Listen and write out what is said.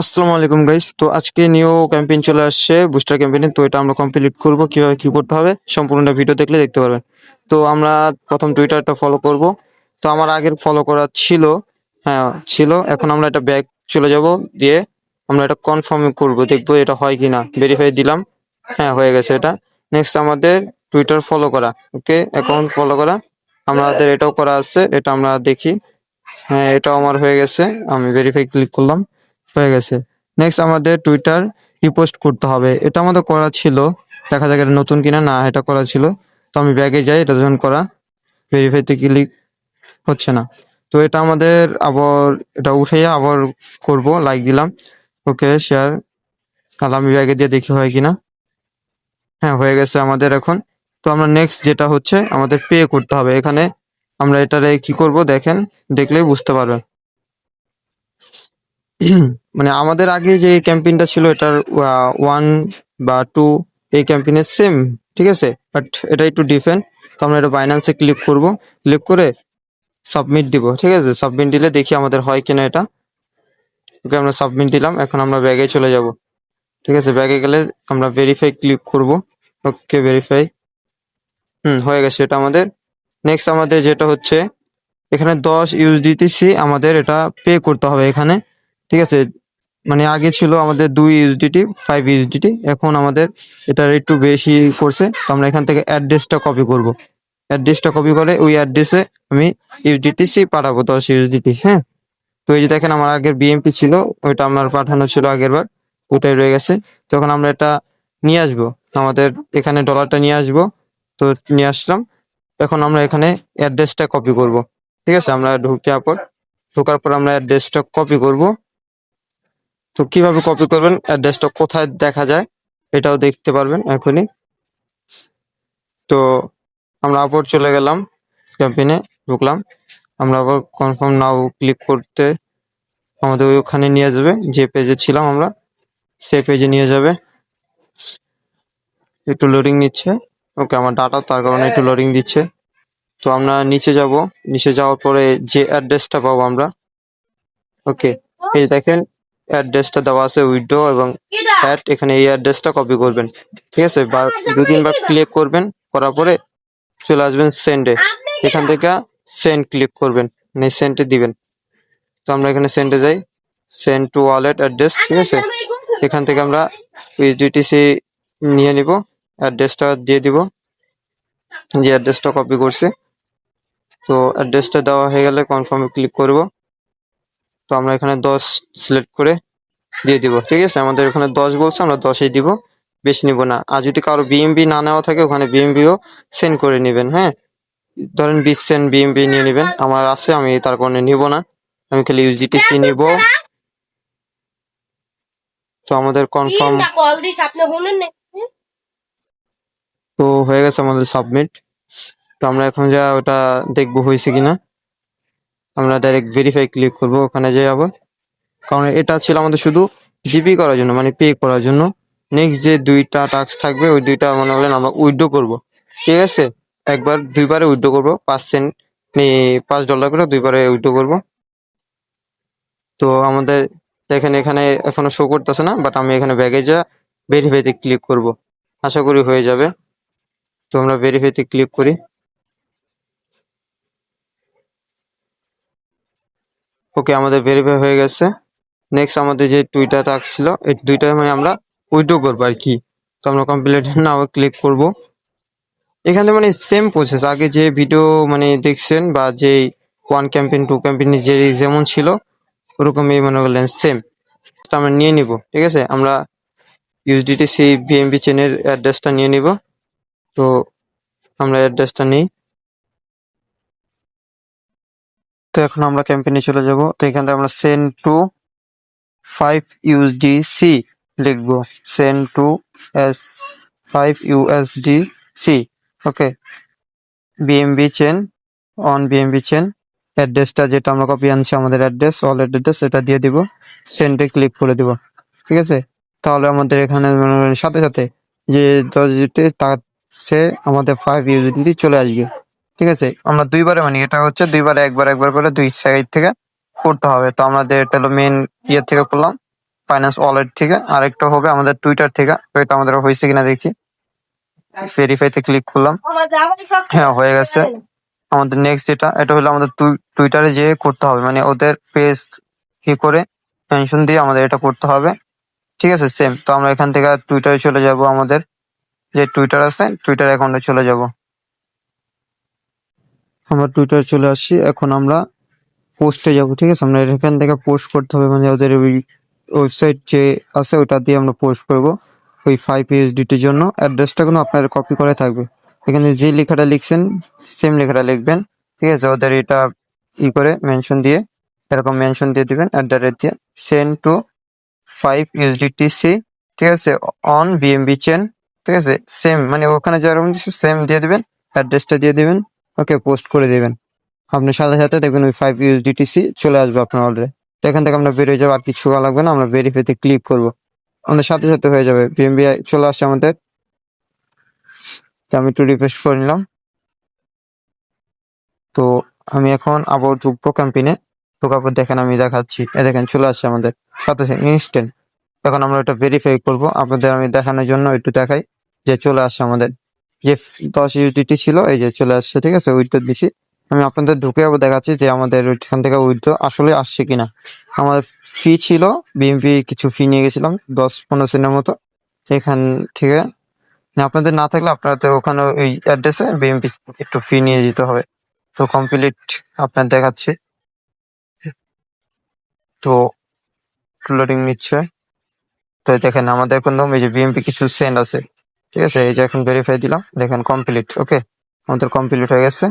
আসসালামু আলাইকুম গাইস। তো আজকে নিউ ক্যাম্পেইন চলে আসছে, বুস্টার ক্যাম্পেইনে। তো এটা আমরা কমপ্লিট করব, কিভাবে কি করতে হবে সম্পূর্ণটা ভিডিও দেখলে দেখতে পারবেন। তো আমরা প্রথম টুইটারটা ফলো করব। তো আমার আগের ফলো করা ছিল, হ্যাঁ ছিল। এখন আমরা এটা ব্যাক চলে যাব, দিয়ে আমরা এটা কনফার্ম করব, দেখবো এটা হয় কিনা। ভেরিফাই দিলাম, হ্যাঁ হয়ে গেছে এটা। নেক্সট আমাদের টুইটার ফলো করা, ওকে অ্যাকাউন্ট ফলো করা আমাদের এটাও করা আছে, এটা আমরা দেখি। হ্যাঁ এটাও আমার হয়ে গেছে, আমি ভেরিফাই ক্লিক করলাম, হয়ে গেছে। নেক্সট আমাদের টুইটার রিপোস্ট করতে হবে, এটা আমাদের করা ছিল। দেখা যাক এটা নতুন কিনা, না এটা করা ছিল। তো আমি ব্যাগে যাই, এটা যখন করা, ভেরিফাইতে ক্লিক হচ্ছে না। তো এটা আমাদের আবার এটা উঠাইয়া আবার করব, লাইক দিলাম, ওকে শেয়ার। তাহলে আমি ব্যাগে দিয়ে দেখি হয় কিনা। হ্যাঁ হয়ে গেছে আমাদের এখন। তো আমরা নেক্সট যেটা হচ্ছে আমাদের পে করতে হবে এখানে। আমরা এটারে কি করব দেখেন, দেখলেই বুঝতে পারবেন। মানে আমাদের আগে যে ক্যাম্পেইনটা ছিল এটার 1 বা 2 এই ক্যাম্পেইনের সেম, ঠিক আছে, বাট এটা একটু ডিফারেন্ট। তো আমরা এটা বাইন্যান্সে ক্লিক করব, ক্লিক করে সাবমিট দিব, ঠিক আছে। সাবমিট দিলে দেখি আমাদের হয় কিনা এটা। ওকে আমরা সাবমিট দিলাম, এখন আমরা ব্যাগে চলে যাব, ঠিক আছে। ব্যাগে গেলে আমরা ভেরিফাই ক্লিক করব, ওকে ভেরিফাই, হয়ে গেছে এটা আমাদের। নেক্সট আমাদের যেটা হচ্ছে এখানে 10 ইউএসডিটি আমাদের এটা পে করতে হবে এখানে, ঠিক আছে। মানে আগে ছিল আমাদের 2 ইউএসডিটি 5 ইউএসডিটি, এখন আমাদের এটার একটু বেশি করছে। তো আমরা এখান থেকে অ্যাড্রেসটা কপি করব, অ্যাড্রেসটা কপি করে ওই অ্যাড্রেসে আমি ইউএসডিটি পাঠাবো, 10 ইউএসডিটি, হ্যাঁ। তো এই যে দেখেন আমার আগের বিএমপি ছিল, ওইটা আমার পাঠানো ছিল আগের বার, ওটাই রয়ে গেছে। তখন আমরা এটা নিয়ে আসবো, আমাদের এখানে ডলারটা নিয়ে আসবো। তো নিয়ে আসলাম, এখন আমরা এখানে অ্যাড্রেসটা কপি করব, ঠিক আছে। আমরা ঢোকার পর আমরা অ্যাড্রেসটা কপি করব। তো কিভাবে কপি করবেন, অ্যাড্রেসটা কোথায় দেখা যায় এটাও দেখতে পারবেন এখনই। তো আমরা আবার চলে গেলাম, ক্যাম্পেইনে ঢুকলাম। আমরা আবার কনফার্ম নাও ক্লিক করতে আমাদের ওখানে নিয়ে যাবে, যে পেজে ছিলাম আমরা সেই পেজে নিয়ে যাবে। একটু লোডিং নিচ্ছে, ওকে আমার ডাটা তার কারণে একটু লোডিং দিচ্ছে। তো আমরা নিচে যাব, নিচে যাওয়ার পরে যে অ্যাড্রেসটা পাবো আমরা, ওকে এই দেখেন অ্যাড্রেসটা দেওয়া আছে উইথড্র এবং অ্যাড, এখানে এই অ্যাড্রেসটা কপি করবেন, ঠিক আছে। বা 2-3 বার ক্লিক করবেন, করার পরে চলে আসবেন সেন্ডে, এখান থেকে সেন্ড ক্লিক করবেন, মানে সেন্ডে দিবেন। তো আমরা এখানে সেন্ডে যাই, সেন্ড টু ওয়ালেট অ্যাড্রেস, ঠিক আছে। এখান থেকে আমরা ইউএসডিটিসি নিয়ে নিব, অ্যাড্রেসটা দিয়ে দিব, যে অ্যাড্রেসটা কপি করছে। তো অ্যাড্রেসটা দেওয়া হয়ে গেলে কনফার্মে ক্লিক করব। তো আমরা এখানে 10 সিলেক্ট করে দিয়ে দিব, ঠিক আছে। আমাদের এখানে 10 বলছে, আমরা 10ই দিব, বেশি নিব না। আর যদি কারো বিএমবি না নেওয়া থাকে ওখানে বিএমবিও সেন্ড করে নেবেন, হ্যাঁ। ধরেন 20 সেন্ট বিএমবি নিয়ে নেবেন, আমার আছে, আমি তার কারণে নিব না, আমি খালি ইউএসডিটিসি নিব। তো আমাদের কনফার্ম তো হয়ে গেছে আমাদের সাবমিট। তো আমরা এখন যা ওটা দেখবো হয়েছে কিনা। আমরা ডাইরেক্ট ভেরিফাই ক্লিক করব, ওখানে যাই আবার, কারণ এটা ছিল আমাদের শুধু জিপি করার জন্য, মানে পে করার জন্য। নেক্সট যে 2টা টাস্ক থাকবে ওই 2টা মনে করেন আমরা উইথড্র করব, ঠিক আছে। একবার 2বারে উইথড্র করবো, 5 সেন্ট $5 করে 2বারে উইথড্র করব। তো আমাদের দেখেন এখানে এখনো শো করতেছে না, বাট আমি এখানে ব্যাগে যা ভেরিফাইতে ক্লিক করব, আশা করি হয়ে যাবে। তো আমরা ভেরিফাইতে ক্লিক করি, ওকে আমাদের ভেরিফাই হয়ে গেছে। নেক্সট আমাদের যে 2টা টাস্ক ছিল এই 2টা মানে আমরা উইথড্র করবো আর কি। তো আমরা কমপ্লিট নাও ক্লিক করব। এখানে মানে সেম প্রসেস, আগে যে ভিডিও মানে দেখছেন বা যে 1 ক্যাম্পেইন 2 ক্যাম্পেইন যে যেমন ছিল ওরকমই মনে করলেন সেম। তো আমরা নিয়ে নিব, ঠিক আছে। আমরা ইউএসডিটি বিএমবি চেনের অ্যাড্রেসটা নিয়ে নিব। তো আমরা অ্যাড্রেসটা নিই। তো এখন আমরা ক্যাম্পেইনে চলে যাব। তো এখান থেকে আমরা সেন্ড টু 5 USDC লিখবো, send to S 5 USDC, okay. বিএমবি chain, on বিএমবি chain, অ্যাড্রেসটা যেটা আমরা কপি আনছি আমাদের অ্যাড্রেস, ওয়ালেট অ্যাড্রেস, এটা দিয়ে দিব, সেন্ডে ক্লিক করে দিব, ঠিক আছে। তাহলে আমাদের এখানে সাথে সাথে যে 10 ডিজিটে তার সে আমাদের 5 ইউএসডি চলে আসবে, ঠিক আছে। আমরা 2বারে মানে এটা হচ্ছে 2বারে একবার একবার করে 2 সাইড থেকে করতে হবে। তো আমাদের এটা হলো মেন ইয়ে থেকে করলাম, ফাইন্যান্স ওয়ালেট থেকে, আরেকটা হবে আমাদের টুইটার থেকে। তো এটা আমাদের হয়েছে কিনা দেখি। ভেরিফাইতে ক্লিক করলাম, হ্যাঁ হয়ে গেছে। আমাদের নেক্সট এটা হলো আমাদের টুইটারে যে করতে হবে, মানে ওদের পেজ কি করে মেনশন দিয়ে আমাদের এটা করতে হবে, ঠিক আছে সেম। তো আমরা এখান থেকে টুইটারে চলে যাব, আমাদের যে টুইটার আছে টুইটার অ্যাকাউন্টে চলে যাব। আমরা টুইটারে চলে আসছি, এখন আমরা পোস্টে যাব, ঠিক আছে। আমরা এখান থেকে পোস্ট করতে হবে, মানে ওদের ওই ওয়েবসাইট যে আছে ওটা দিয়ে আমরা পোস্ট করব ওই 5 USDT জন্য। অ্যাড্রেসটা কিন্তু আপনার কপি করে থাকবে, এখানে যে লেখাটা লিখছেন সেম লেখাটা লিখবেন, ঠিক আছে। ওদের এটা করে মেনশন দিয়ে এরকম মেনশন দিয়ে দিবেন @ দিয়ে সেন্ড টু 5 USDTC, ঠিক আছে, অন BNB চেন, ঠিক আছে সেম, মানে ওখানে যেরকম সেম দিয়ে দিবেন, অ্যাড্রেসটা দিয়ে দিবেন, ওকে পোস্ট করে দিবেন। আপনার সাথে সাথে দেখবেন ওই 5 USDTC চলে আসবে আপনার অর্ডারে। তো এখান থেকে আমরা বেরিয়ে যাবো, আর কিছু করা লাগবে না, আমরা ভেরিফাইতে ক্লিক করবো, আমাদের সাথে সাথে হয়ে যাবে। BNB চলে আসছে আমাদের। তো আমি একটু রিফ্রেশ করে নিলাম। তো আমি এখন আবার ঢুকবো ক্যাম্পেইনে, ঢোকার পর দেখেন আমি দেখাচ্ছি, দেখেন চলে আসছে আমাদের সাথে সাথে ইনস্ট্যান্ট। এখন আমরা এটা ভেরিফাই করবো, আপনাদের আমি দেখানোর জন্য একটু দেখাই যে চলে আসছে আমাদের যে 10 USDT ছিল, এই যে চলে আসছে, ঠিক আছে। উইথড্র দিছি, আমি আপনাদের ঢুকে আবার দেখাচ্ছি যে আমাদের ওইখান থেকে উইথড্র আসলে আসছে কিনা। আমাদের ফি ছিল, BNB কিছু ফি নিয়ে গেছিলাম 10-15 সেন্টের মতো এখান থেকে। আপনাদের না থাকলে আপনাদের ওখানে ওই অ্যাড্রেসে BNB একটু ফি নিয়ে যেতে হবে। তো কমপ্লিট আপনার দেখাচ্ছে, তো লোডিং নিচ্ছে। তো দেখেন আমাদের এখন এই যে BNB কিছু সেন্ড আছে, ঠিক আছে। এই যে এখন ভেরিফাই দিলাম, দেখেন কমপ্লিট, ওকে আমাদের কমপ্লিট হয়ে গেছে।